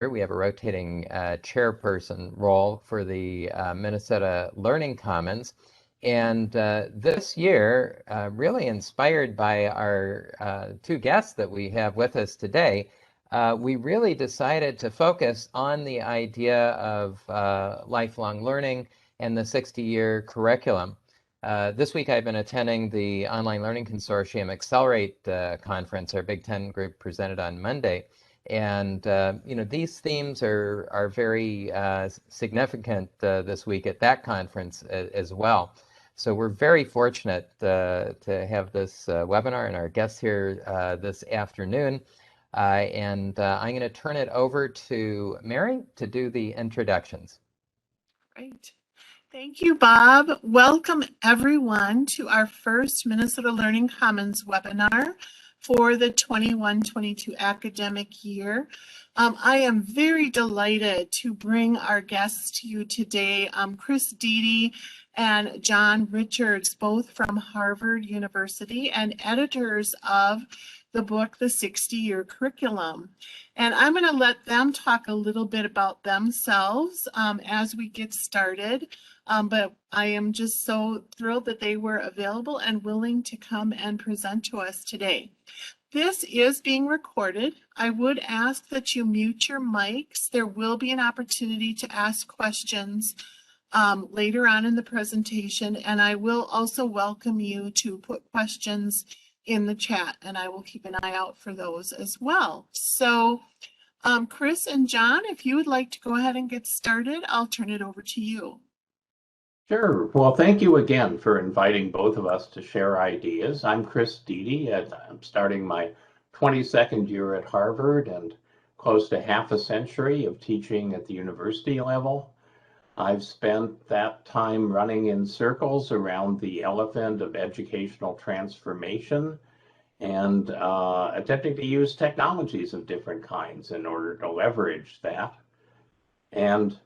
We have a rotating chairperson role for the Minnesota Learning Commons. And this year, really inspired by our two guests that we have with us today, we really decided to focus on the idea of lifelong learning and the 60-year curriculum. This week I've been attending the Online Learning Consortium Accelerate conference. Our Big Ten group presented on Monday. And these themes are very significant this week at that conference as well. So we're very fortunate to have this webinar and our guests here this afternoon. And I'm going to turn it over to Mary to do the introductions. Great. Thank you, Bob. Welcome, everyone, to our first Minnesota Learning Commons webinar for the 21-22 academic year. I am very delighted to bring our guests to you today, Chris Dede and John Richards, both from Harvard University and editors of the book, The 60-Year Curriculum. And I'm going to let them talk a little bit about themselves as we get started. But I am just so thrilled that they were available and willing to come and present to us today. This is being recorded. I would ask that you mute your mics. There will be an opportunity to ask questions later on in the presentation, and I will also welcome you to put questions in the chat, and I will keep an eye out for those as well. So Chris and John, if you would like to go ahead and get started, I'll turn it over to you. Sure. Well, thank you again for inviting both of us to share ideas. I'm Chris Dede, and I'm starting my 22nd year at Harvard and close to half a century of teaching at the university level. I've spent that time running in circles around the elephant of educational transformation and attempting to use technologies of different kinds in order to leverage that. And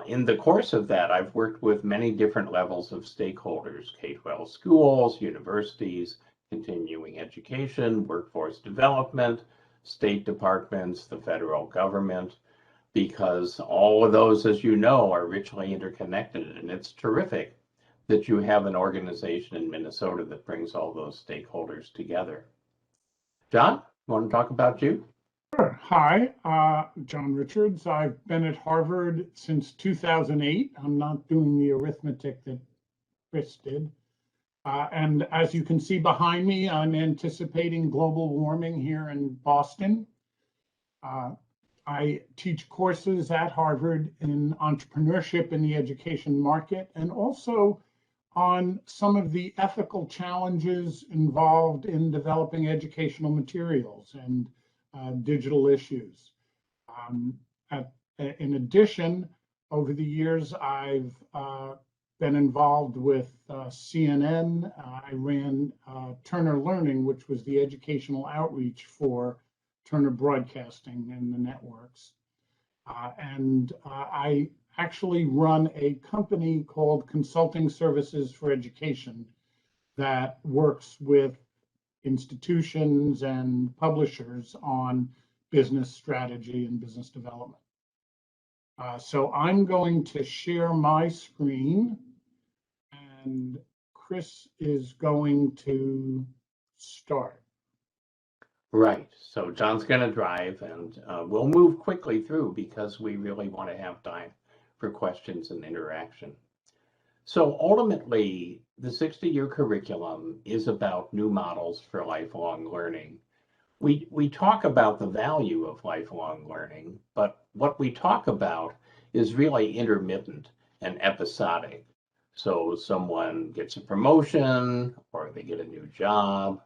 in the course of that, I've worked with many different levels of stakeholders: K-12 schools, universities, continuing education, workforce development, state departments, the federal government, because all of those, as you know, are richly interconnected. And it's terrific that you have an organization in Minnesota that brings all those stakeholders together. John, you want to talk about you? Sure. Hi, John Richards. I've been at Harvard since 2008. I'm not doing the arithmetic that Chris did. And as you can see behind me, I'm anticipating global warming here in Boston. I teach courses at Harvard in entrepreneurship in the education market, and also on some of the ethical challenges involved in developing educational materials and digital issues. In addition, over the years, I've been involved with CNN. I ran Turner Learning, which was the educational outreach for Turner Broadcasting and the networks. And I actually run a company called Consulting Services for Education that works with institutions and publishers on business strategy and business development. So I'm going to share my screen, and Chris is going to start. Right, so John's going to drive, and we'll move quickly through because we really want to have time for questions and interaction. So ultimately, the 60-year curriculum is about new models for lifelong learning. We talk about the value of lifelong learning, but what we talk about is really intermittent and episodic. So someone gets a promotion, or they get a new job,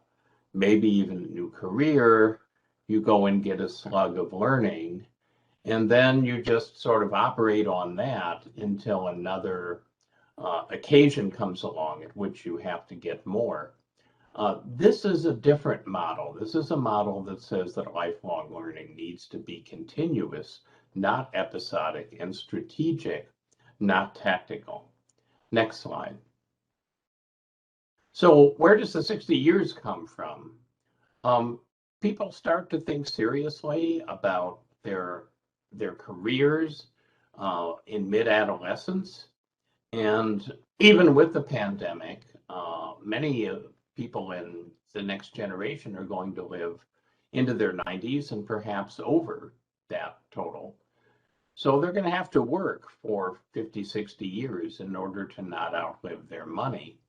maybe even a new career, you go and get a slug of learning, and then you just sort of operate on that until another occasion comes along at which you have to get more. This is a different model. This is a model that says that lifelong learning needs to be continuous, not episodic, and strategic, not tactical. Next slide. So where does the 60 years come from? People start to think seriously about their their careers in mid-adolescence. And even with the pandemic, many people in the next generation are going to live into their 90s and perhaps over that total. So they're going to have to work for 50, 60 years in order to not outlive their money.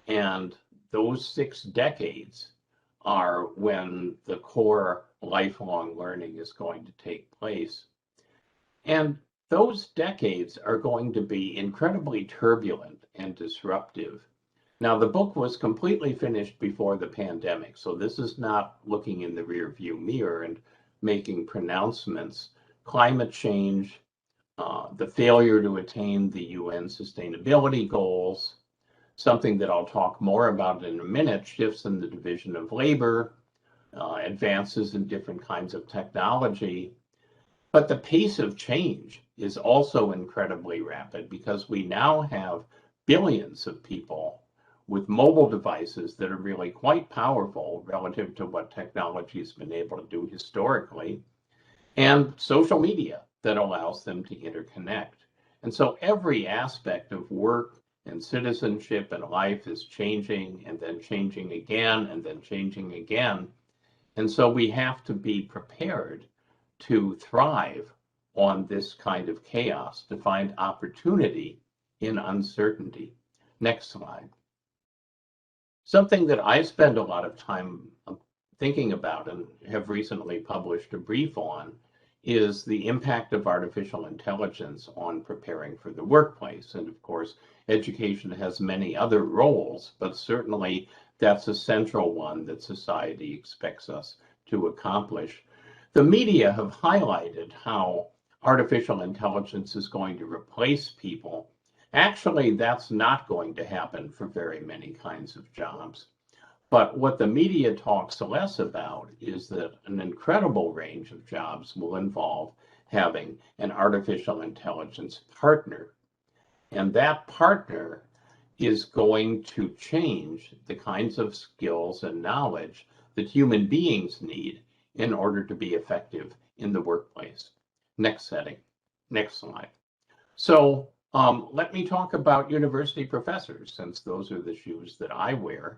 And those 6 decades are when the core lifelong learning is going to take place. And those decades are going to be incredibly turbulent and disruptive. Now, the book was completely finished before the pandemic, so this is not looking in the rearview mirror and making pronouncements. Climate change, the failure to attain the UN sustainability goals, something that I'll talk more about in a minute, shifts in the division of labor, advances in different kinds of technology. But the pace of change is also incredibly rapid because we now have billions of people with mobile devices that are really quite powerful relative to what technology has been able to do historically, and social media that allows them to interconnect. And so every aspect of work and citizenship and life is changing and then changing again and then changing again. And so we have to be prepared to thrive on this kind of chaos, to find opportunity in uncertainty. Next slide. Something that I spend a lot of time thinking about and have recently published a brief on is the impact of artificial intelligence on preparing for the workplace. And of course, education has many other roles, but certainly that's a central one that society expects us to accomplish. The media have highlighted how artificial intelligence is going to replace people. Actually, that's not going to happen for very many kinds of jobs. But what the media talks less about is that an incredible range of jobs will involve having an artificial intelligence partner. And that partner is going to change the kinds of skills and knowledge that human beings need in order to be effective in the workplace. Next slide. So let me talk about university professors, since those are the shoes that I wear.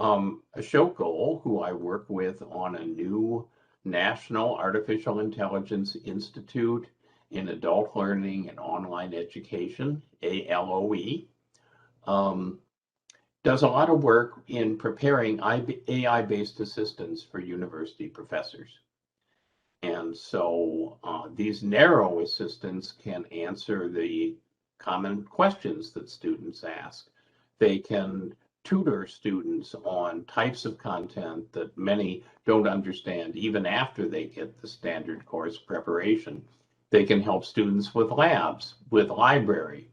Ashok Goel, who I work with on a new National Artificial Intelligence Institute in Adult Learning and Online Education, ALOE, does a lot of work in preparing AI-based assistants for university professors. And so these narrow assistants can answer the common questions that students ask. They can tutor students on types of content that many don't understand even after they get the standard course preparation. They can help students with labs, with library,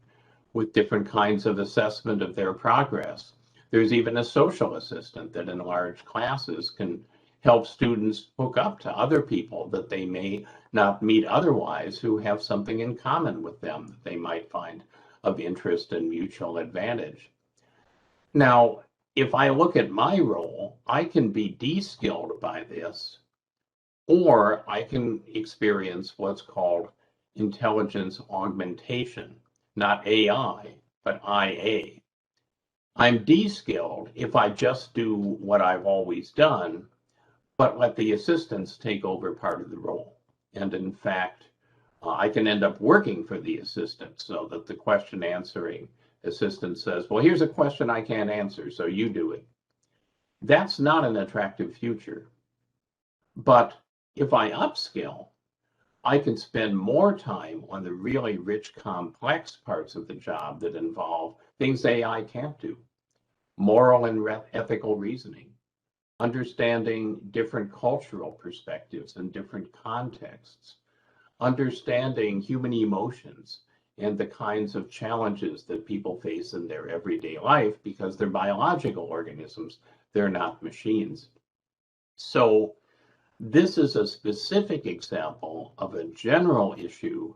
with different kinds of assessment of their progress. There's even a social assistant that in large classes can help students hook up to other people that they may not meet otherwise who have something in common with them that they might find of interest and mutual advantage. Now, if I look at my role, I can be de-skilled by this, or I can experience what's called intelligence augmentation, not AI, but IA. I'm de-skilled if I just do what I've always done, but let the assistants take over part of the role. And in fact, I can end up working for the assistant so that the question answering assistant says, well, here's a question I can't answer, so you do it. That's not an attractive future. But if I upskill, I can spend more time on the really rich, complex parts of the job that involve things AI can't do. Moral and ethical reasoning, understanding different cultural perspectives and different contexts, understanding human emotions and the kinds of challenges that people face in their everyday life because they're biological organisms, they're not machines. So this is a specific example of a general issue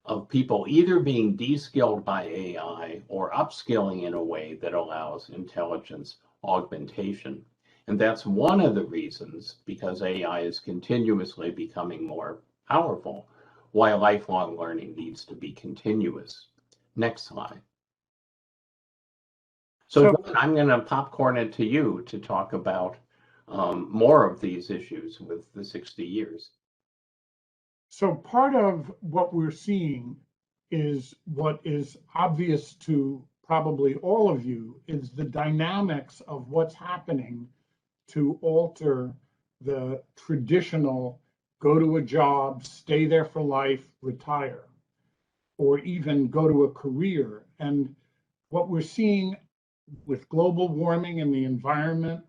of people either being de-skilled by AI or upskilling in a way that allows intelligence augmentation. And that's one of the reasons, because AI is continuously becoming more powerful, why lifelong learning needs to be continuous. Next slide. So John, I'm going to popcorn it to you to talk about more of these issues with the 60 years. So part of what we're seeing is what is obvious to probably all of you is the dynamics of what's happening to alter the traditional go to a job, stay there for life, retire, or even go to a career. And what we're seeing with global warming and the environment,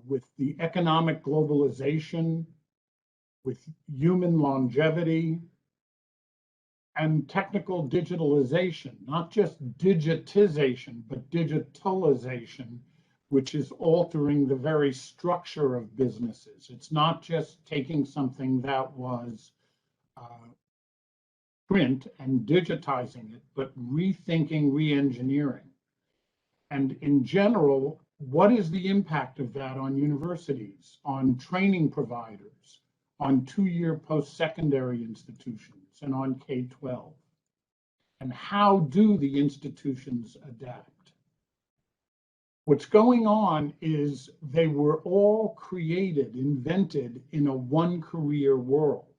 with the economic globalization, with human longevity, and technical digitalization, not just digitization, but digitalization, which is altering the very structure of businesses. It's not just taking something that was print and digitizing it, but rethinking, re-engineering. And in general, what is the impact of that on universities, on training providers, on two-year post-secondary institutions, and on K-12? And how do the institutions adapt? What's going on is they were all created, invented in a one-career world.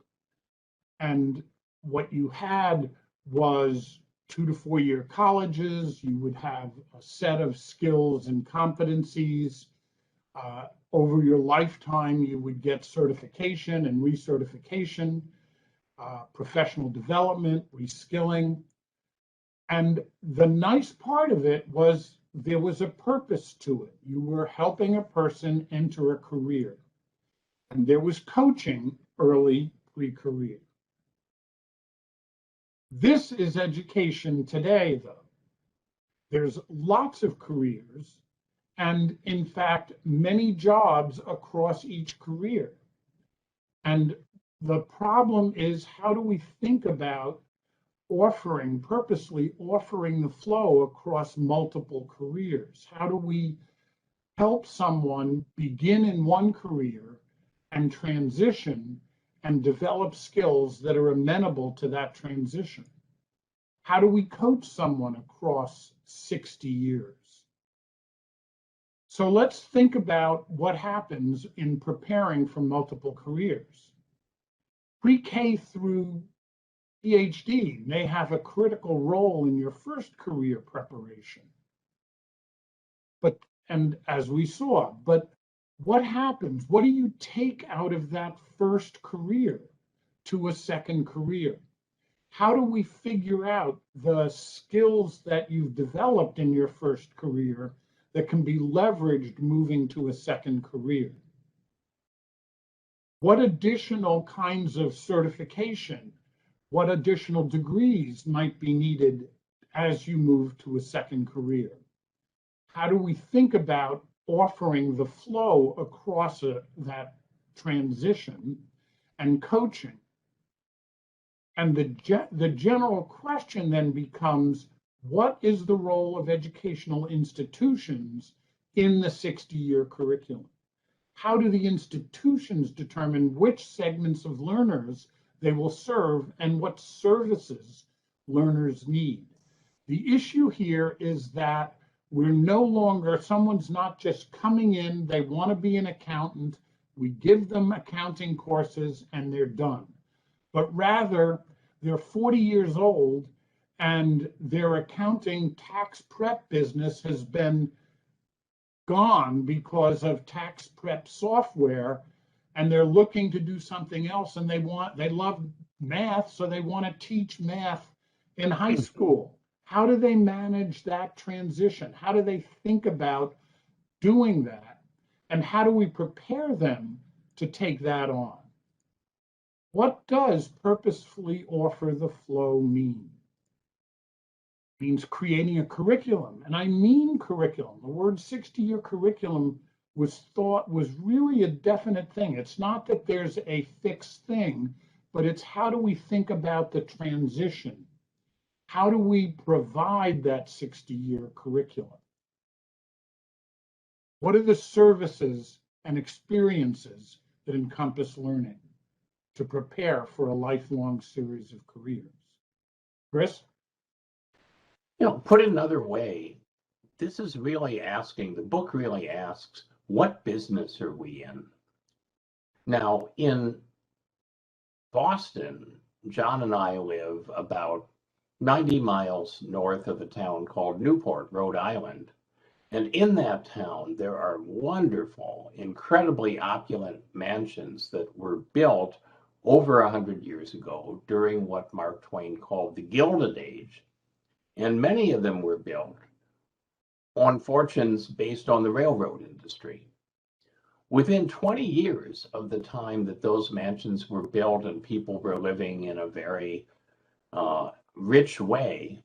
And what you had was 2 to 4 year colleges. You would have a set of skills and competencies. Over your lifetime, you would get certification and recertification, professional development, reskilling. And the nice part of it was there was a purpose to it. You were helping a person enter a career. And there was coaching early pre-career. This is education today, though. There's lots of careers, and in fact, many jobs across each career. And the problem is, how do we think about purposely offering the flow across multiple careers? How do we help someone begin in one career and transition and develop skills that are amenable to that transition? How do we coach someone across 60 years? So let's think about what happens in preparing for multiple careers. Pre-K through PhD may have a critical role in your first career preparation. And as we saw, but what happens? What do you take out of that first career to a second career? How do we figure out the skills that you've developed in your first career that can be leveraged moving to a second career? What additional kinds of certification, what additional degrees might be needed as you move to a second career? How do we think about offering the flow across that transition and coaching? And the general question then becomes, what is the role of educational institutions in the 60-year curriculum? How do the institutions determine which segments of learners they will serve and what services learners need? The issue here is that we're no longer, someone's not just coming in, they want to be an accountant, we give them accounting courses and they're done. But rather, they're 40 years old and their accounting tax prep business has been gone because of tax prep software, and they're looking to do something else, and they love math, so they want to teach math in high school. How do they manage that transition? How do they think about doing that? And how do we prepare them to take that on? What does purposefully offer the flow mean? It means creating a curriculum, and I mean curriculum. The word 60-year curriculum was really a definite thing. It's not that there's a fixed thing, but it's how do we think about the transition? How do we provide that 60-year curriculum? What are the services and experiences that encompass learning? to prepare for a lifelong series of careers. Chris? Put it another way, this is really asking, the book really asks, what business are we in? Now, in Boston, John and I live about 90 miles north of a town called Newport, Rhode Island. And in that town, there are wonderful, incredibly opulent mansions that were built over 100 years ago during what Mark Twain called the Gilded Age. And many of them were built on fortunes based on the railroad industry. Within 20 years of the time that those mansions were built and people were living in a very rich way,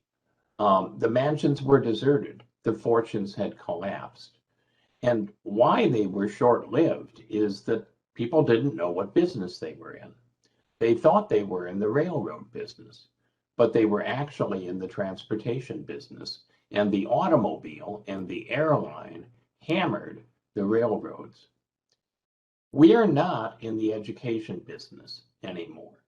the mansions were deserted. The fortunes had collapsed. And why they were short-lived is that people didn't know what business they were in. They thought they were in the railroad business, but they were actually in the transportation business. And the automobile and the airline hammered the railroads. We are not in the education business anymore.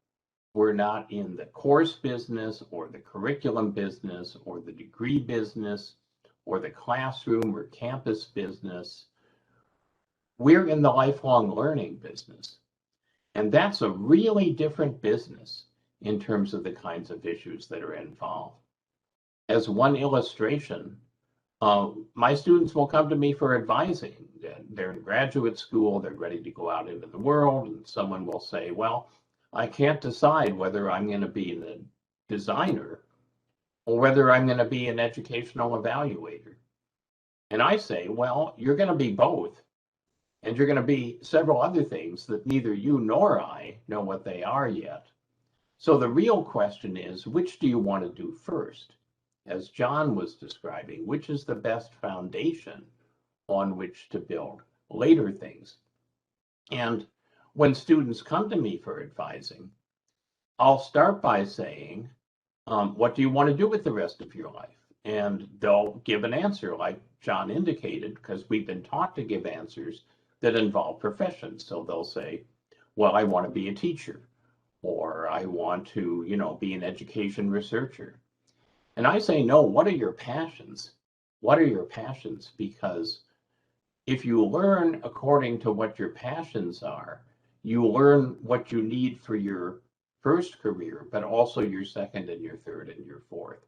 We're not in the course business or the curriculum business or the degree business or the classroom or campus business. We're in the lifelong learning business. And that's a really different business in terms of the kinds of issues that are involved. As one illustration, my students will come to me for advising. They're in graduate school, they're ready to go out into the world, and someone will say, well, I can't decide whether I'm going to be a designer or whether I'm going to be an educational evaluator. And I say, well, you're going to be both. And you're going to be several other things that neither you nor I know what they are yet. So the real question is, which do you want to do first? As John was describing, which is the best foundation on which to build later things? And when students come to me for advising, I'll start by saying, what do you want to do with the rest of your life? And they'll give an answer like John indicated, because we've been taught to give answers that involve professions. So they'll say, well, I want to be a teacher, or I want to, be an education researcher. And I say, no, what are your passions? What are your passions? Because if you learn according to what your passions are, you learn what you need for your first career, but also your second and your third and your fourth.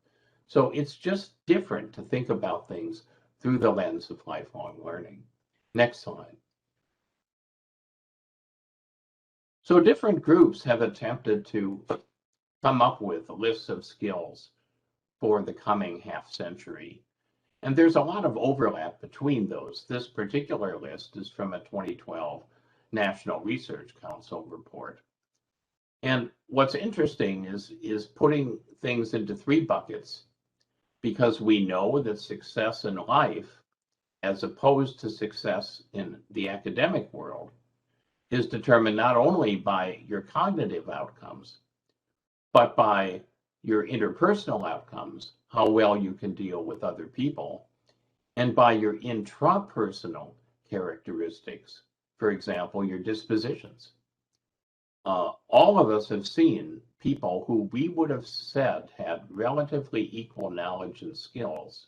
So it's just different to think about things through the lens of lifelong learning. Next slide. So different groups have attempted to come up with lists of skills for the coming half century. And there's a lot of overlap between those. This particular list is from a 2012 National Research Council report. And what's interesting is putting things into three buckets, because we know that success in life, as opposed to success in the academic world, is determined not only by your cognitive outcomes, but by your interpersonal outcomes, how well you can deal with other people, and by your intrapersonal characteristics, for example, your dispositions. All of us have seen people who we would have said had relatively equal knowledge and skills,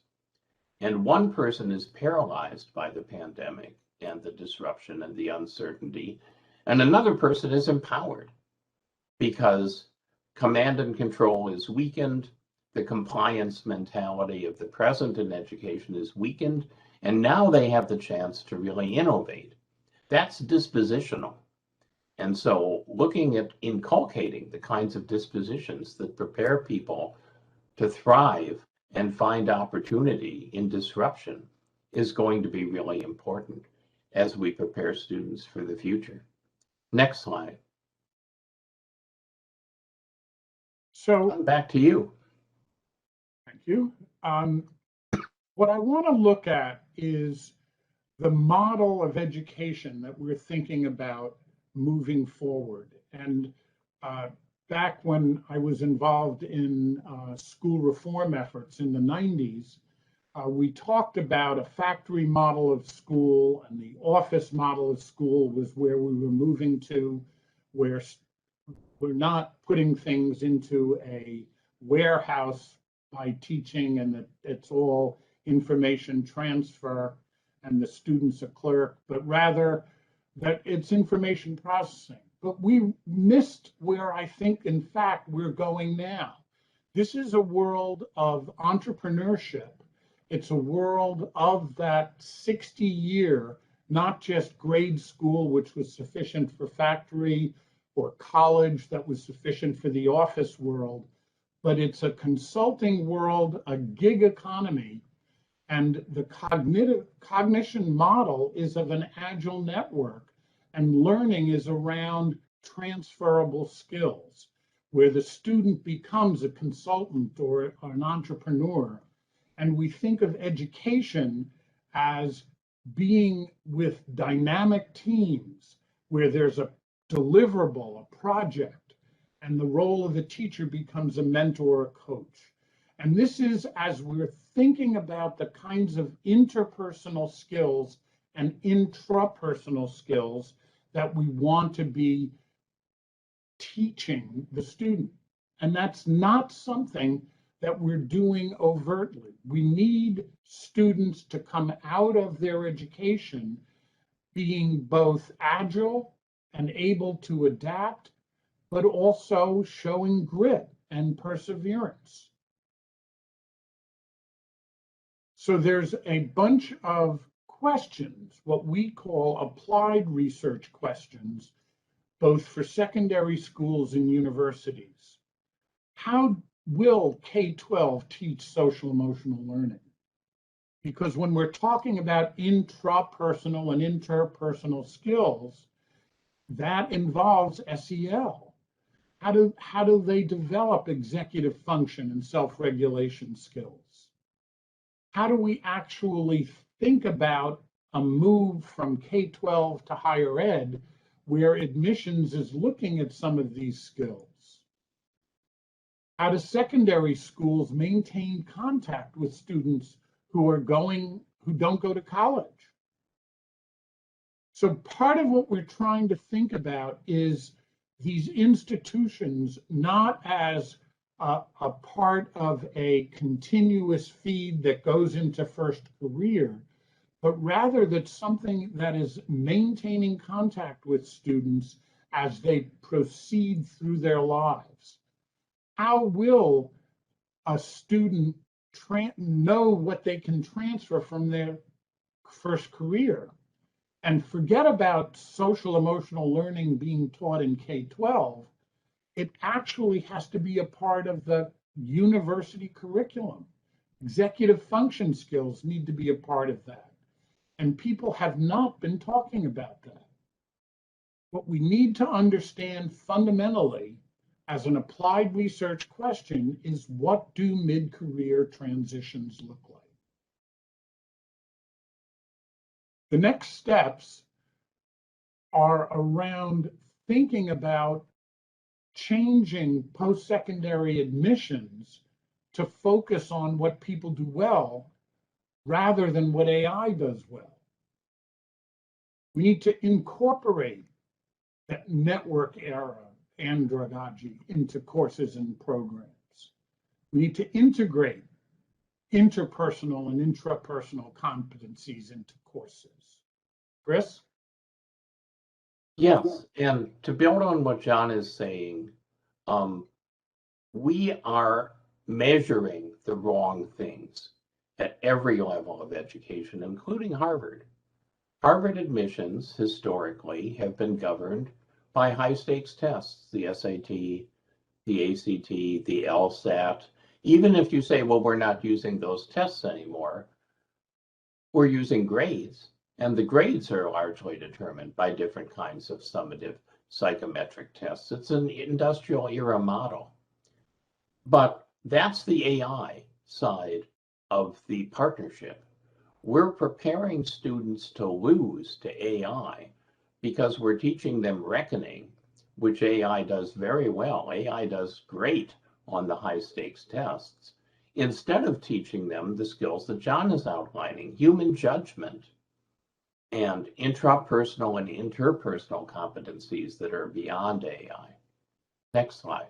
and one person is paralyzed by the pandemic and the disruption and the uncertainty, and another person is empowered because command and control is weakened, the compliance mentality of the present in education is weakened, and now they have the chance to really innovate. That's dispositional. And so looking at inculcating the kinds of dispositions that prepare people to thrive and find opportunity in disruption is going to be really important as we prepare students for the future. Next slide. So back to you. Thank you. What I want to look at is the model of education that we're thinking about moving forward. And back when I was involved in school reform efforts in the 90s, we talked about a factory model of school, and the office model of school was where we were moving to, where We're not putting things into a warehouse by teaching and that it's all information transfer and the student's a clerk, but rather that it's information processing. But we missed where I think, in fact, we're going now. This is a world of entrepreneurship. It's a world of that 60-year, not just grade school, which was sufficient for factory, or college that was sufficient for the office world, but it's a consulting world, a gig economy, and the cognition model is of an agile network, and learning is around transferable skills, where the student becomes a consultant or an entrepreneur. And we think of education as being with dynamic teams, where there's a deliverable, a project, and the role of the teacher becomes a mentor or a coach. And this is as we're thinking about the kinds of interpersonal skills and intrapersonal skills that we want to be teaching the student. And that's not something that we're doing overtly. We need students to come out of their education being both agile and able to adapt, but also showing grit and perseverance. So there's a bunch of questions, what we call applied research questions, both for secondary schools and universities. How will K-12 teach social emotional learning? Because when we're talking about intrapersonal and interpersonal skills, that involves SEL. How do they develop executive function and self-regulation skills? How do we actually think about a move from K-12 to higher ed, where admissions is looking at some of these skills? How do secondary schools maintain contact with students who don't go to college? So part of what we're trying to think about is these institutions not as a part of a continuous feed that goes into first career, but rather that something that is maintaining contact with students as they proceed through their lives. How will a student know what they can transfer from their first career? And forget about social emotional learning being taught in K-12. It actually has to be a part of the university curriculum. Executive function skills need to be a part of that. And people have not been talking about that. What we need to understand fundamentally as an applied research question is, what do mid-career transitions look like? The next steps are around thinking about changing post-secondary admissions to focus on what people do well rather than what AI does well. We need to incorporate that network era andragogy into courses and programs. We need to integrate interpersonal and intrapersonal competencies into courses. Chris? Yes, and to build on what John is saying, we are measuring the wrong things at every level of education, including Harvard. Harvard admissions historically have been governed by high stakes tests, the SAT, the ACT, the LSAT. Even if you say, well, we're not using those tests anymore, we're using grades. And the grades are largely determined by different kinds of summative psychometric tests. It's an industrial era model. But that's the AI side of the partnership. We're preparing students to lose to AI because we're teaching them reckoning, which AI does very well. AI does great on the high stakes tests, instead of teaching them the skills that John is outlining, human judgment and intrapersonal and interpersonal competencies that are beyond AI. Next slide.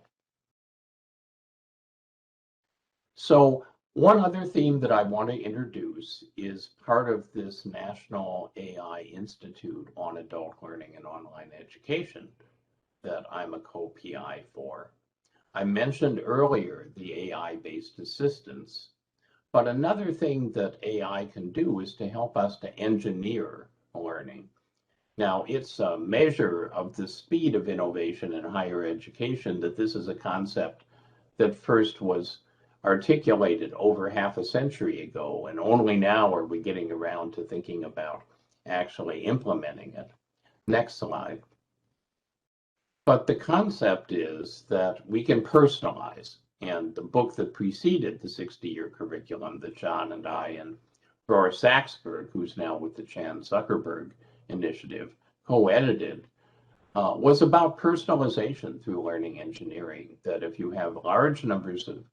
So one other theme that I want to introduce is part of this National AI Institute on Adult Learning and Online Education that I'm a co-PI for. I mentioned earlier the AI-based assistance, but another thing that AI can do is to help us to engineer learning. Now, it's a measure of the speed of innovation in higher education that this is a concept that first was articulated over half a century ago, and only now are we getting around to thinking about actually implementing it. Next slide. But the concept is that we can personalize, and the book that preceded the 60-year curriculum that John and I and Roar Saxberg, who's now with the Chan Zuckerberg Initiative, co-edited, was about personalization through learning engineering, that if you have large numbers of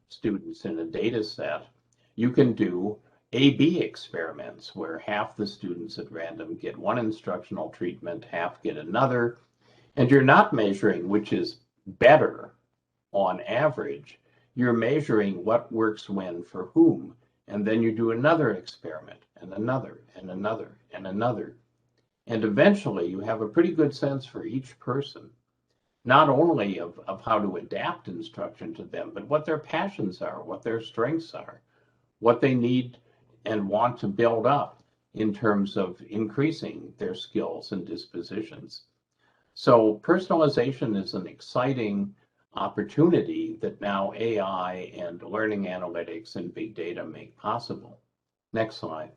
students in a data set, you can do A/B experiments where half the students at random get one instructional treatment, half get another, and you're not measuring which is better on average. You're measuring what works when for whom, and then you do another experiment and another and another and another. And eventually you have a pretty good sense for each person, not only of how to adapt instruction to them, but what their passions are, what their strengths are, what they need and want to build up in terms of increasing their skills and dispositions. So personalization is an exciting opportunity that now AI and learning analytics and big data make possible. Next slide.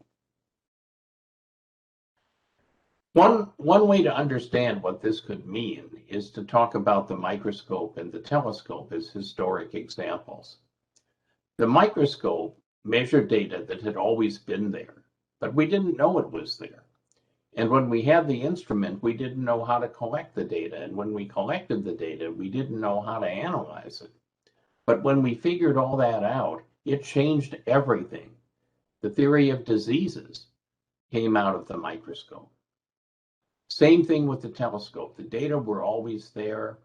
One way to understand what this could mean is to talk about the microscope and the telescope as historic examples. The microscope measured data that had always been there, but we didn't know it was there. And when we had the instrument, we didn't know how to collect the data. And when we collected the data, we didn't know how to analyze it. But when we figured all that out, it changed everything. The theory of diseases came out of the microscope. Same thing with the telescope. The data were always there,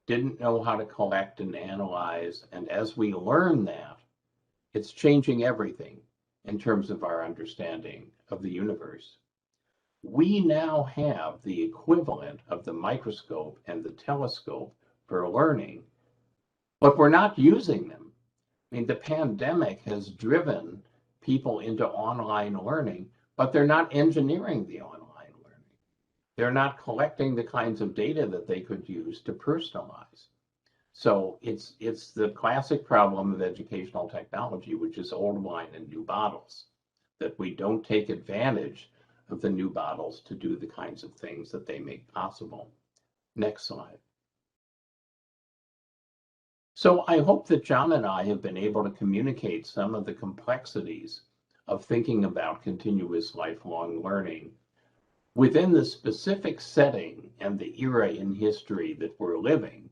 didn't know how to collect and analyze. And as we learn that, it's changing everything in terms of our understanding of the universe. We now have the equivalent of the microscope and the telescope for learning, but we're not using them. I mean, the pandemic has driven people into online learning, but they're not engineering the online learning. They're not collecting the kinds of data that they could use to personalize. So it's the classic problem of educational technology, which is old wine in new bottles, that we don't take advantage of the new bottles to do the kinds of things that they make possible. Next slide. So I hope that John and I have been able to communicate some of the complexities of thinking about continuous lifelong learning within the specific setting and the era in history that we're living,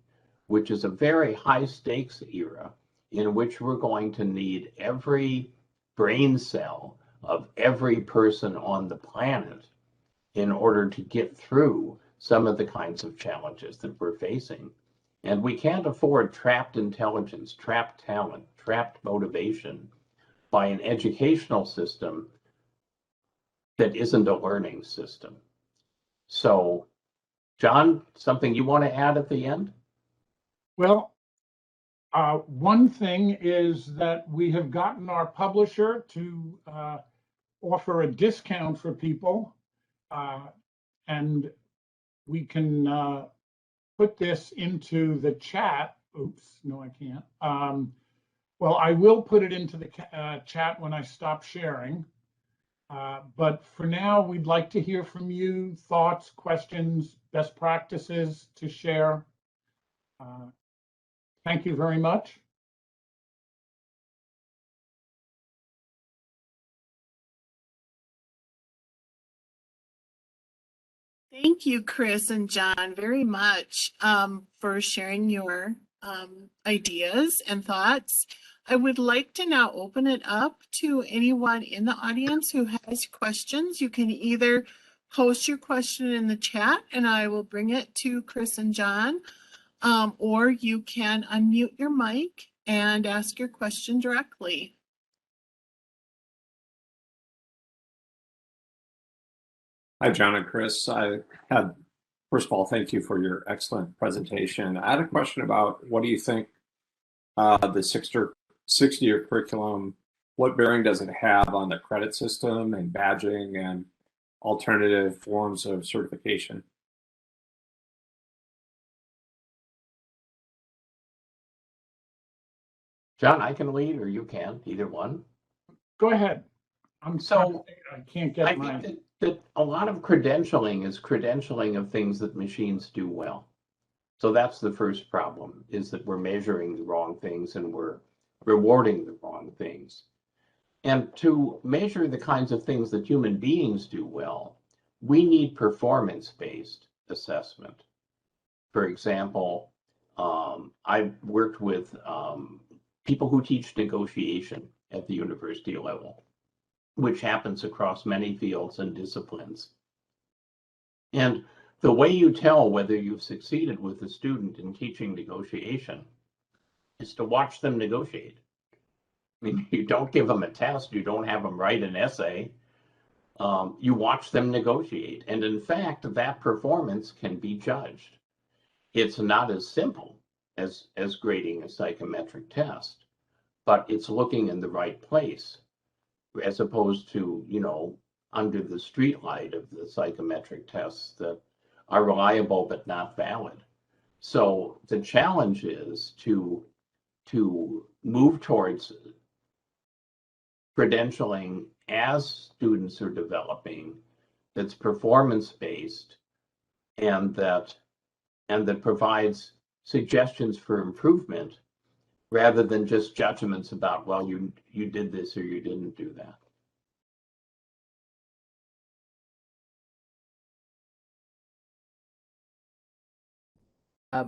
which is a very high stakes era in which we're going to need every brain cell of every person on the planet in order to get through some of the kinds of challenges that we're facing. And we can't afford trapped intelligence, trapped talent, trapped motivation by an educational system that isn't a learning system. So, John, something you want to add at the end? Well, one thing is that we have gotten our publisher to offer a discount for people, and we can put this into the chat. Oops, no, I can't. Well, I will put it into the chat when I stop sharing. But for now, we'd like to hear from you, thoughts, questions, best practices to share. Thank you very much. Thank you, Chris and John, very much for sharing your ideas and thoughts. I would like to now open it up to anyone in the audience who has questions. You can either post your question in the chat and I will bring it to Chris and John, or you can unmute your mic and ask your question directly. Hi, John and Chris. First of all, thank you for your excellent presentation. I had a question about what do you think the six-year curriculum, what bearing does it have on the credit system and badging and alternative forms of certification? John, I can lead or you can, either one. Go ahead. So I can't get I think that a lot of credentialing is credentialing of things that machines do well. So that's the first problem, is that we're measuring the wrong things and we're rewarding the wrong things. And to measure the kinds of things that human beings do well, we need performance-based assessment. For example, I've worked with people who teach negotiation at the university level, which happens across many fields and disciplines. And the way you tell whether you've succeeded with a student in teaching negotiation is to watch them negotiate. I mean, you don't give them a test, you don't have them write an essay, you watch them negotiate. And in fact, that performance can be judged. It's not as simple as grading a psychometric test, but it's looking in the right place, as opposed to, you know, under the streetlight of the psychometric tests that are reliable but not valid. So the challenge is to move towards credentialing as students are developing that's performance-based and that provides suggestions for improvement rather than just judgments about, well, you did this or you didn't do that.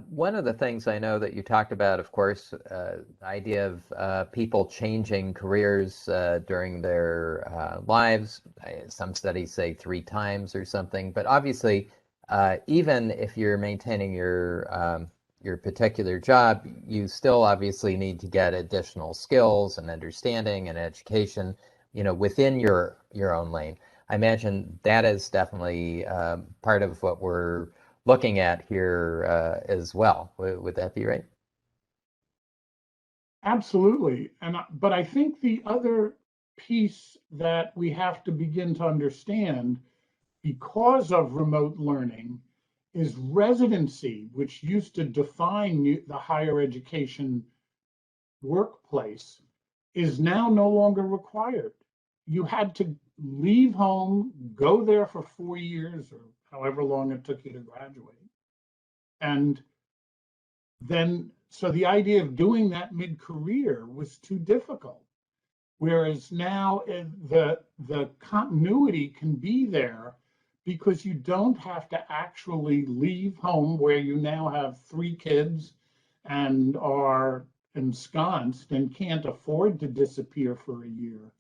One of the things I know that you talked about, of course, the idea of people changing careers during their lives. Some studies say 3 times or something, but obviously, even if you're maintaining your particular job, you still obviously need to get additional skills and understanding and education, you know, within your own lane. I imagine that is definitely part of what we're looking at here as well. Would that be right? Absolutely. But I think the other piece that we have to begin to understand because of remote learning is residency, which used to define the higher education workplace, is now no longer required. You had to leave home, go there for 4 years or however long it took you to graduate. And then, so the idea of doing that mid-career was too difficult. Whereas now the continuity can be there because you don't have to actually leave home where you now have 3 kids and are ensconced and can't afford to disappear for a year.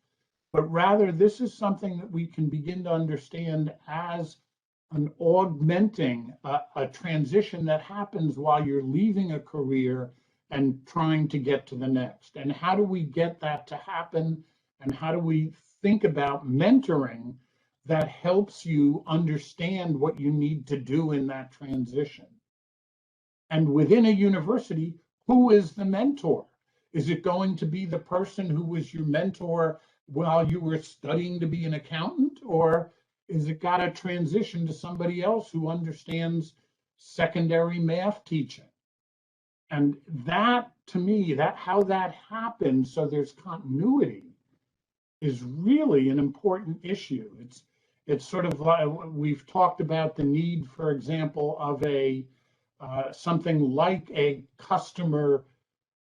But rather, this is something that we can begin to understand as an augmenting, a transition that happens while you're leaving a career and trying to get to the next. And how do we get that to happen? And how do we think about mentoring that helps you understand what you need to do in that transition? And within a university, who is the mentor? Is it going to be the person who was your mentor while you were studying to be an accountant? Or is it got to transition to somebody else who understands secondary math teaching? And that, to me, that how that happens, so there's continuity, is really an important issue. It's sort of like we've talked about the need, for example, of a something like a customer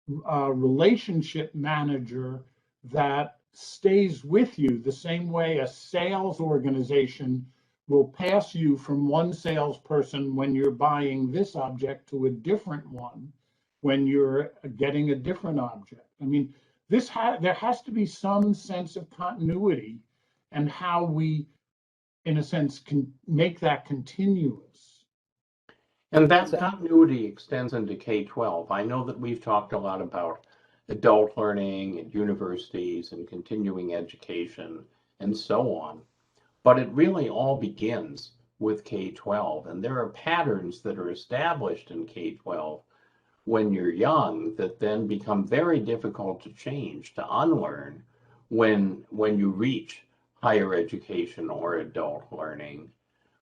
relationship manager that stays with you the same way a sales organization will pass you from one salesperson when you're buying this object to a different one when you're getting a different object. I mean, there has to be some sense of continuity and how we, in a sense, can make that continuous. And that So, continuity extends into K-12. I know that we've talked a lot about adult learning at universities and continuing education and so on, but it really all begins with K-12. And there are patterns that are established in K-12 when you're young that then become very difficult to change, to unlearn when you reach higher education or adult learning.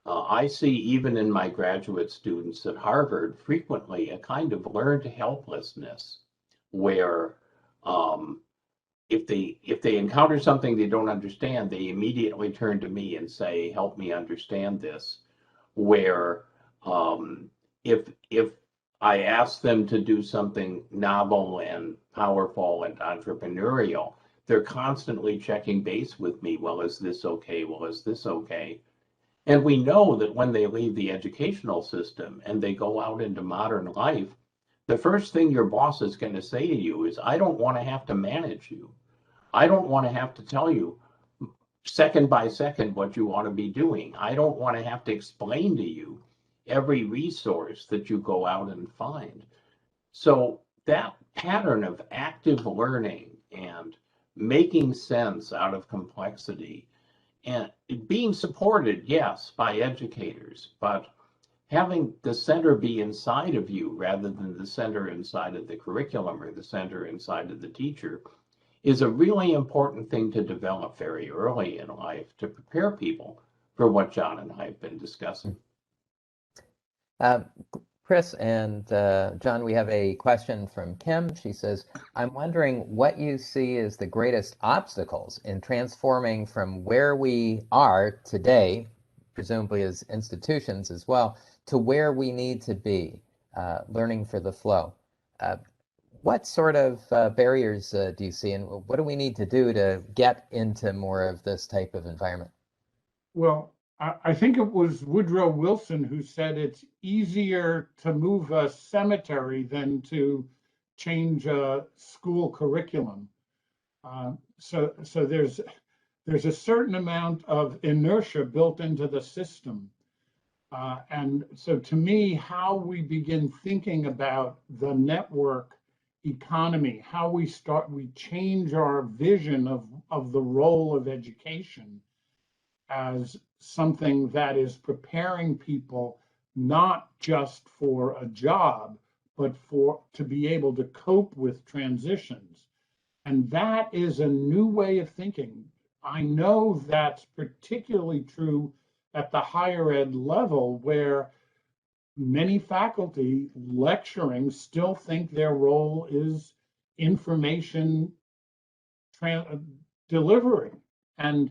I see even in my graduate students at Harvard frequently a kind of learned helplessness where if they encounter something they don't understand, they immediately turn to me and say, "Help me understand this." Where if I ask them to do something novel and powerful and entrepreneurial, they're constantly checking base with me. Well, is this okay? Well, is this okay? And we know that when they leave the educational system and they go out into modern life, the first thing your boss is going to say to you is, I don't want to have to manage you. I don't want to have to tell you second by second what you ought to be doing. I don't want to have to explain to you every resource that you go out and find. So that pattern of active learning and making sense out of complexity and being supported, yes, by educators, but having the center be inside of you rather than the center inside of the curriculum or the center inside of the teacher is a really important thing to develop very early in life to prepare people for what John and I have been discussing. uh, Chris and John, we have a question from Kim. She says, I'm wondering what you see as the greatest obstacles in transforming from where we are today, presumably as institutions as well, to where we need to be, learning for the flow. What sort of barriers do you see, and what do we need to do to get into more of this type of environment? Well, I think it was Woodrow Wilson who said it's easier to move a cemetery than to change a school curriculum. So there's a certain amount of inertia built into the system. And so to me, how we begin thinking about the network economy, how we change our vision of the role of education as something that is preparing people not just for a job, but to be able to cope with transitions. And that is a new way of thinking. I know that's particularly true at the higher ed level, where many faculty lecturing still think their role is information delivery. And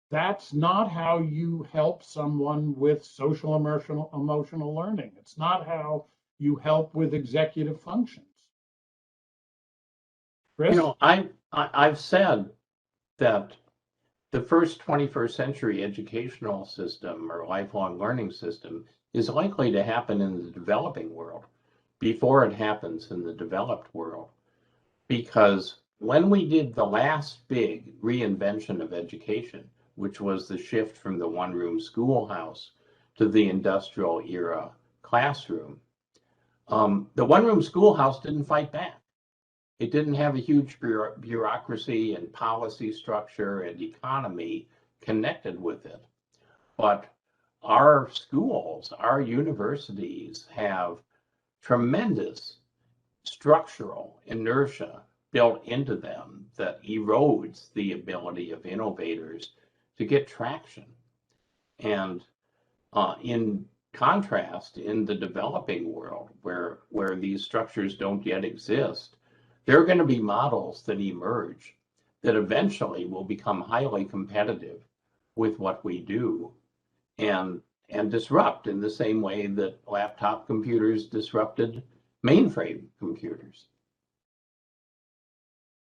that's not how you help someone with social emotional learning. It's not how you help with executive functions. Chris? I've said that the first 21st century educational system or lifelong learning system is likely to happen in the developing world before it happens in the developed world. Because when we did the last big reinvention of education, which was the shift from the one-room schoolhouse to the industrial era classroom, the one-room schoolhouse didn't fight back. It didn't have a huge bureaucracy and policy structure and economy connected with it. But our schools, our universities have tremendous structural inertia built into them that erodes the ability of innovators to get traction. And in contrast, in the developing world, where these structures don't yet exist, there are going to be models that emerge that eventually will become highly competitive with what we do and disrupt in the same way that laptop computers disrupted mainframe computers.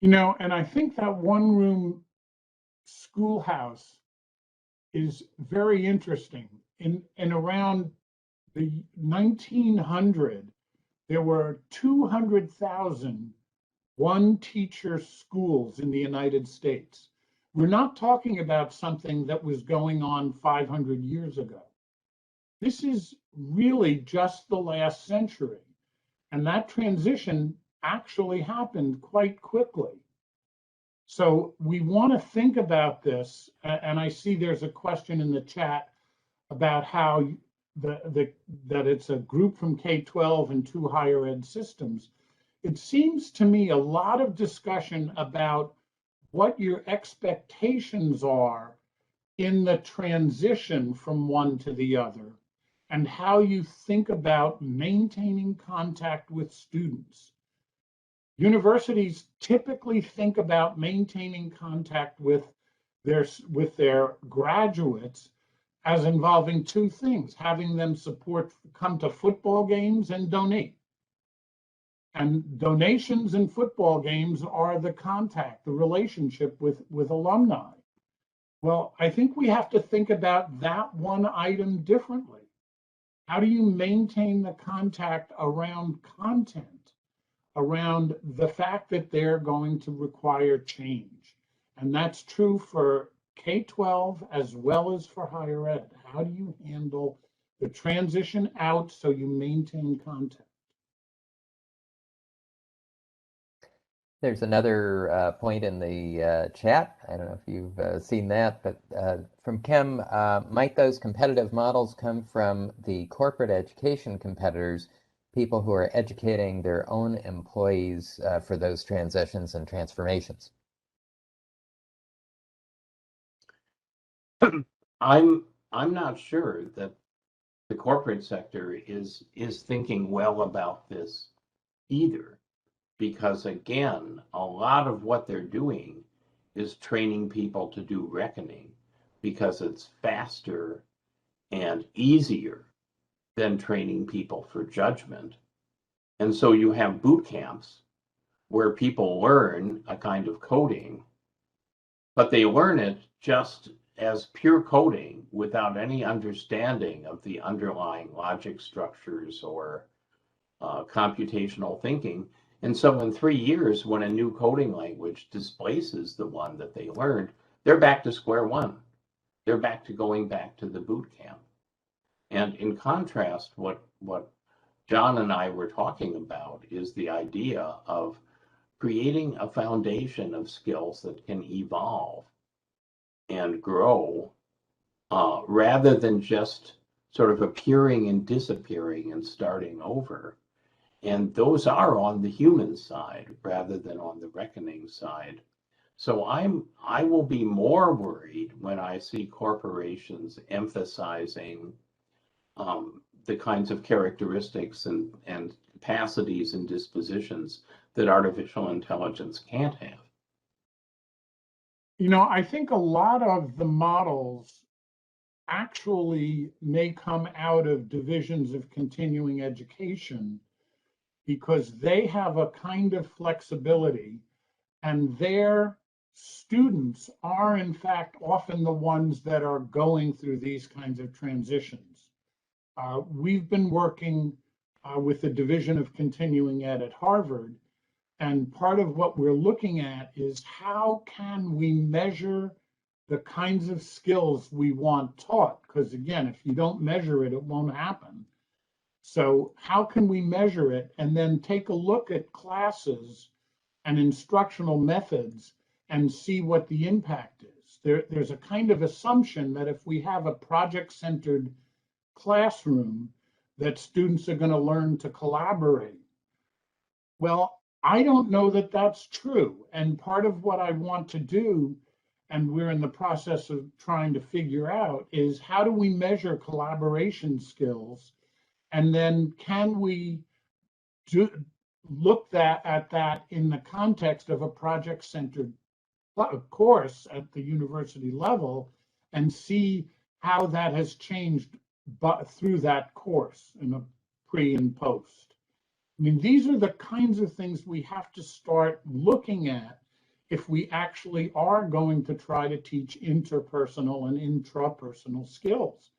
And I think that one room schoolhouse is very interesting. In around the 1900, there were 200,000 one teacher schools in the United States. We're not talking about something that was going on 500 years ago. This is really just the last century. And that transition actually happened quite quickly. So we want to think about this. And I see there's a question in the chat about how that it's a group from K-12 and 2 higher ed systems. It seems to me a lot of discussion about what your expectations are in the transition from one to the other, and how you think about maintaining contact with students. Universities typically think about maintaining contact with their graduates as involving 2 things: having them come to football games and donate. And donations in football games are the contact, the relationship with alumni. Well, I think we have to think about that one item differently. How do you maintain the contact around content, around the fact that they're going to require change? And that's true for K-12 as well as for higher ed. How do you handle the transition out so you maintain contact? There's another point in the chat. I don't know if you've seen that, but from Kim, might those competitive models come from the corporate education competitors, people who are educating their own employees for those transitions and transformations? I'm not sure that the corporate sector is thinking well about this either. Because again, a lot of what they're doing is training people to do reckoning, because it's faster and easier than training people for judgment. And so you have boot camps where people learn a kind of coding, but they learn it just as pure coding without any understanding of the underlying logic structures or computational thinking. And so in 3 years, when a new coding language displaces the one that they learned, they're back to square one. They're back to going back to the boot camp. And in contrast, what John and I were talking about is the idea of creating a foundation of skills that can evolve and grow, rather than just sort of appearing and disappearing and starting over. And those are on the human side rather than on the reckoning side. So I will be more worried when I see corporations emphasizing the kinds of characteristics and capacities and dispositions that artificial intelligence can't have. You know, I think a lot of the models actually may come out of divisions of continuing education, because they have a kind of flexibility, and their students are in fact often the ones that are going through these kinds of transitions. We've been working with the Division of Continuing Ed at Harvard, and part of what we're looking at is how can we measure the kinds of skills we want taught? Because again, if you don't measure it, it won't happen. So how can we measure it, and then take a look at classes and instructional methods and see what the impact is? There's a kind of assumption that if we have a project-centered classroom, that students are going to learn to collaborate. Well, I don't know that that's true. And part of what I want to do, and we're in the process of trying to figure out, is how do we measure collaboration skills? And then can we look at that in the context of a project-centered course at the university level, and see how that has changed through that course in a pre and post? I mean, these are the kinds of things we have to start looking at if we actually are going to try to teach interpersonal and intrapersonal skills.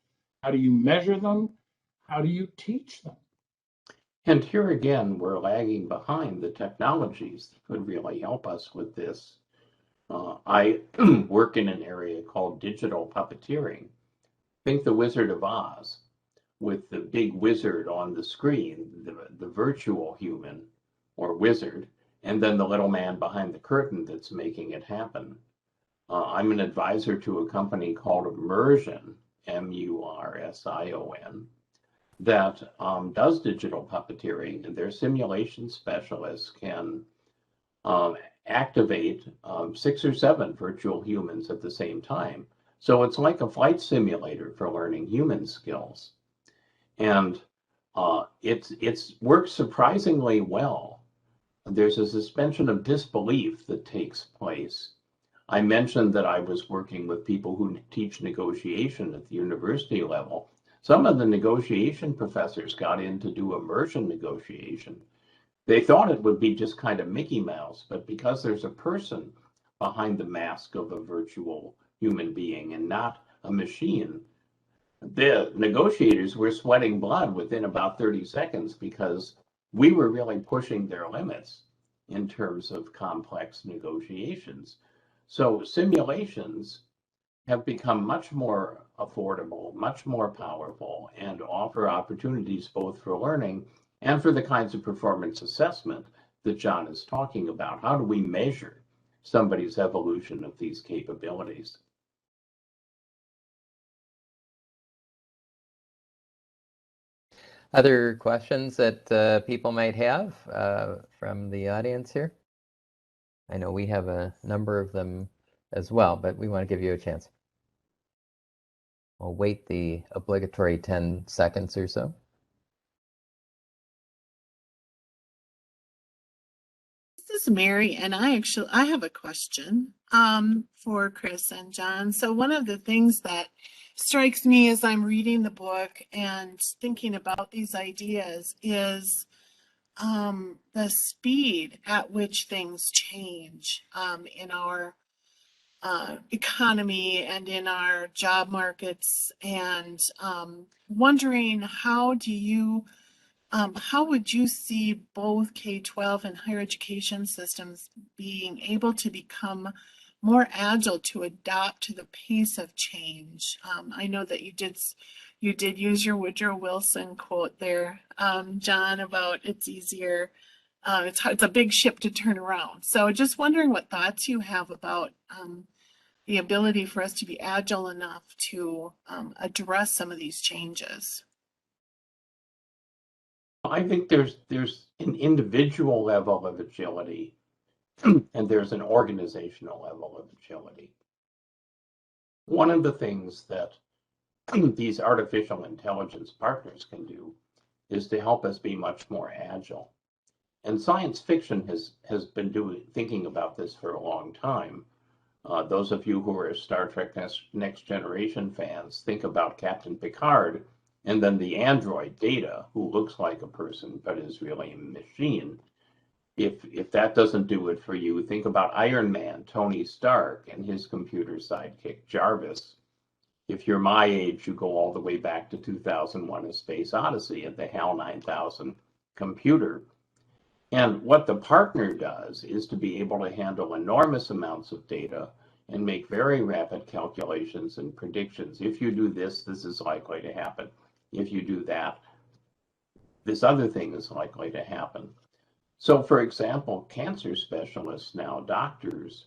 How do you measure them? How do you teach them? And here again, we're lagging behind the technologies that could really help us with this. I work in an area called digital puppeteering. Think the Wizard of Oz. with the big wizard on the screen, the virtual human or wizard, and then the little man behind the curtain that's making it happen. I'm an advisor to a company called Immersion, Mursion, that does digital puppeteering, and their simulation specialists can activate 6 or 7 virtual humans at the same time. So it's like a flight simulator for learning human skills. And it's works surprisingly well. There's a suspension of disbelief that takes place. I mentioned that I was working with people who teach negotiation at the university level. Some of the negotiation professors got in to do immersion negotiation. They thought it would be just kind of Mickey Mouse, but because there's a person behind the mask of a virtual human being and not a machine, the negotiators were sweating blood within about 30 seconds because we were really pushing their limits in terms of complex negotiations. So simulations have become much more affordable, much more powerful, and offer opportunities both for learning and for the kinds of performance assessment that John is talking about. How do we measure somebody's evolution of these capabilities? Other questions that people might have from the audience here? I know we have a number of them as well, but we want to give you a chance. We'll wait the obligatory 10 seconds or so. This is Mary, and I have a question for Chris and John. So one of the things that strikes me as I'm reading the book and thinking about these ideas is the speed at which things change in our economy and in our job markets, and wondering how would you see both K-12 and higher education systems being able to become more agile to adapt to the pace of change? I know that you did use your Woodrow Wilson quote there, John, about it's easier. It's a big ship to turn around. So just wondering what thoughts you have about the ability for us to be agile enough to address some of these changes. I think there's an individual level of agility and there's an organizational level of agility. One of the things that these artificial intelligence partners can do is to help us be much more agile. And science fiction has been thinking about this for a long time. Those of you who are Star Trek Next Generation fans, think about Captain Picard and then the android Data, who looks like a person but is really a machine. If that doesn't do it for you, think about Iron Man, Tony Stark, and his computer sidekick, Jarvis. If you're my age, you go all the way back to 2001: A Space Odyssey and the HAL 9000 computer. And what the partner does is to be able to handle enormous amounts of data and make very rapid calculations and predictions. If you do this, this is likely to happen. If you do that, this other thing is likely to happen. So, for example, cancer specialists now, doctors,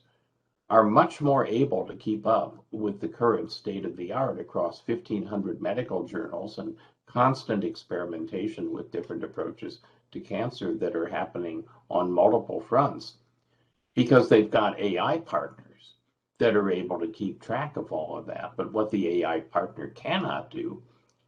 are much more able to keep up with the current state of the art across 1,500 medical journals and constant experimentation with different approaches to cancer that are happening on multiple fronts because they've got AI partners that are able to keep track of all of that. But what the AI partner cannot do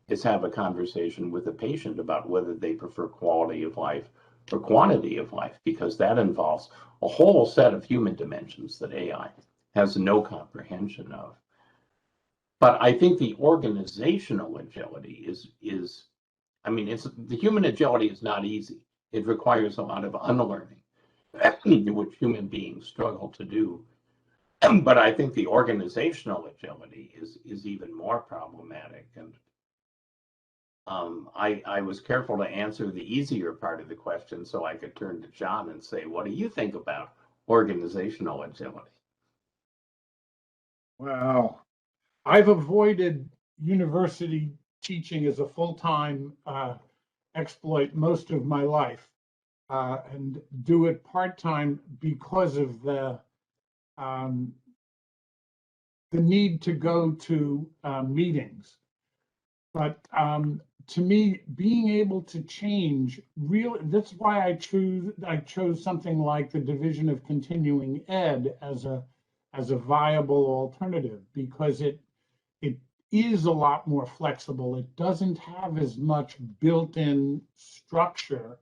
is have a conversation with a patient about whether they prefer quality of life or quantity of life, because that involves a whole set of human dimensions that AI has no comprehension of. But I think the organizational agility is I mean, the human agility is not easy. It requires a lot of unlearning, which human beings struggle to do. But I think the organizational agility is even more problematic. And I was careful to answer the easier part of the question so I could turn to John and say, what do you think about organizational agility? Well, I've avoided university teaching as a full-time exploit most of my life, and do it part-time because of the need to go to meetings. But to me, being able to change really, that's why I chose something like the Division of Continuing Ed as a viable alternative, because it is a lot more flexible. It doesn't have as much built-in structure,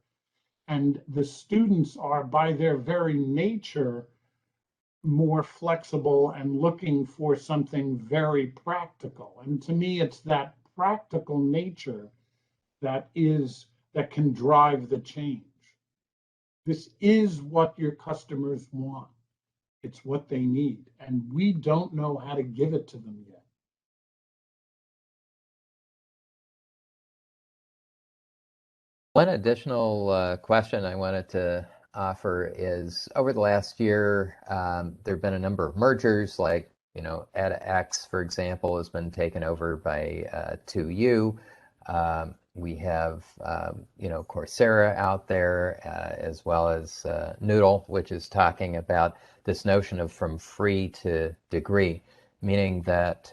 and the students are, by their very nature, more flexible and looking for something very practical. And to me, it's that practical nature that can drive the change. This is what your customers want. It's what they need, and we don't know how to give it to them yet. One additional question I wanted to offer is, over the last year, there have been a number of mergers, like, edX, for example, has been taken over by 2U. We have, Coursera out there, as well as Noodle, which is talking about this notion of from free to degree, meaning that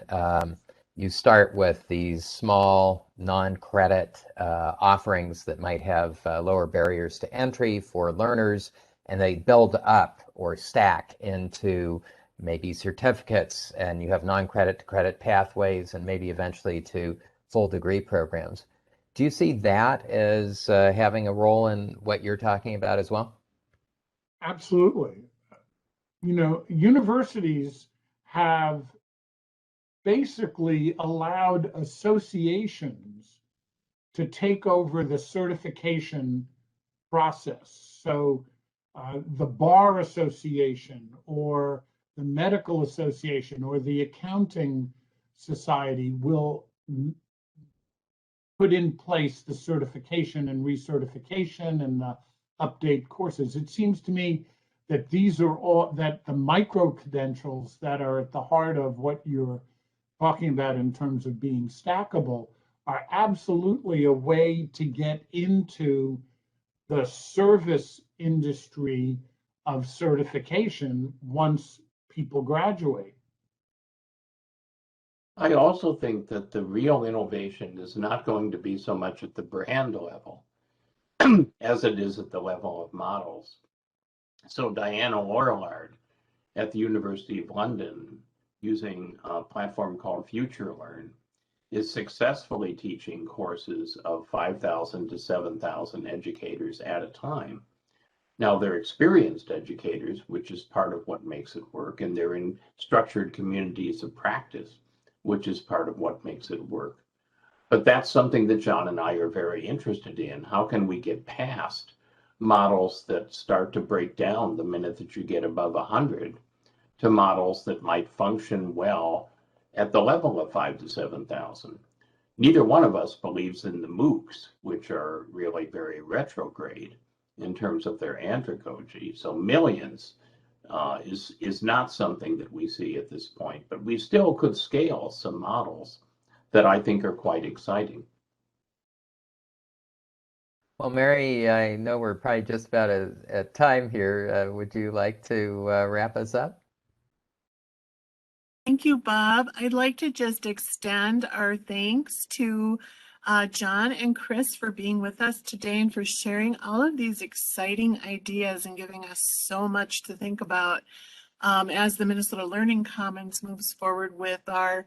you start with these small non-credit offerings that might have lower barriers to entry for learners, and they build up or stack into maybe certificates, and you have non-credit to credit pathways, and maybe eventually to full degree programs. Do you see that as having a role in what you're talking about as well? Absolutely. Universities have basically allowed associations to take over the certification process. So the Bar Association or the Medical Association or the Accounting Society will put in place the certification and recertification and the update courses. It seems to me that these are all, that the micro credentials that are at the heart of what you're talking about in terms of being stackable are absolutely a way to get into the service industry of certification once people graduate. I also think that the real innovation is not going to be so much at the brand level as it is at the level of models. So Diana Lorillard at the University of London, using a platform called FutureLearn, is successfully teaching courses of 5,000 to 7,000 educators at a time. Now, they're experienced educators, which is part of what makes it work, and they're in structured communities of practice, which is part of what makes it work. But that's something that John and I are very interested in. How can we get past models that start to break down the minute that you get above 100 to models that might function well at the level of 5,000 to 7,000? Neither one of us believes in the MOOCs, which are really very retrograde in terms of their andragogy. So millions is not something that we see at this point, but we still could scale some models that I think are quite exciting. Well, Mary, I know we're probably just about at time here. Would you like to wrap us up? Thank you, Bob. I'd like to just extend our thanks to John and Chris for being with us today and for sharing all of these exciting ideas and giving us so much to think about as the Minnesota Learning Commons moves forward with our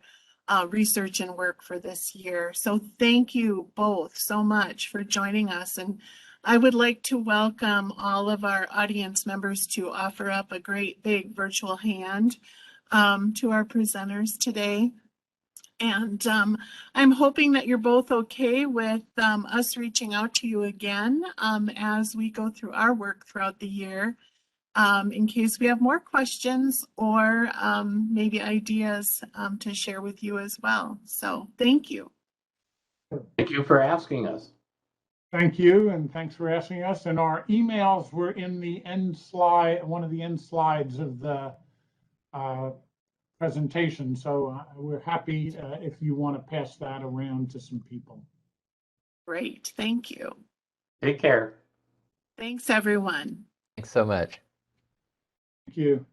research and work for this year. So thank you both so much for joining us. And I would like to welcome all of our audience members to offer up a great big virtual hand to our presenters today. And I'm hoping that you're both okay with us reaching out to you again as we go through our work throughout the year, in case we have more questions or maybe ideas to share with you as well. So thank you. Thank you for asking us. Thank you, and thanks for asking us. And our emails were in the end slide, one of the end slides of the presentation. So we're happy if you want to pass that around to some people. Great, thank you. Take care. Thanks, everyone. Thanks so much. Thank you.